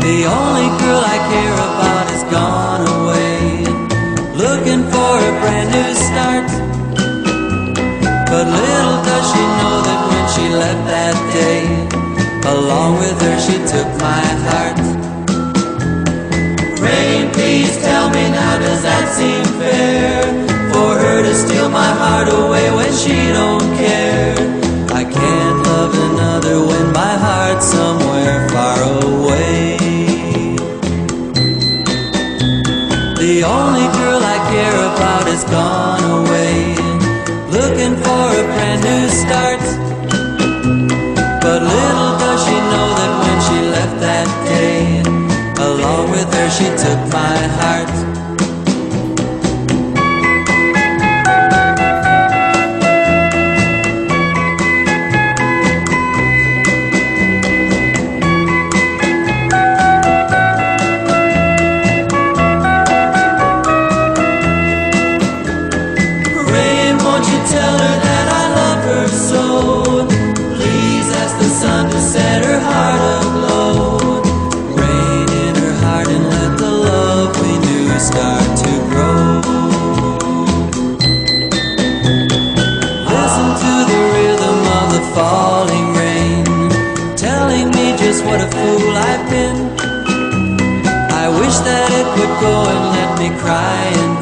The only girl I care about is gone away, looking for a brand new start. But little does she know that when she left that day, along with her she took my heart. Rain, please tell me now, does that seem fair? For her to steal my heart away when she don't care. I can't love another when my heart's somewhere far away. The only girl I care about is gone away, looking for a brand new start. But little does she know that when she left that day, along with her she took my heart. Tell her that I love her so. Please ask the sun to set her heart aglow. Rain in her heart and let the love we knew start to grow. Listen to the rhythm of the falling rain, telling me just what a fool I've been. I wish that it would go and let me cry and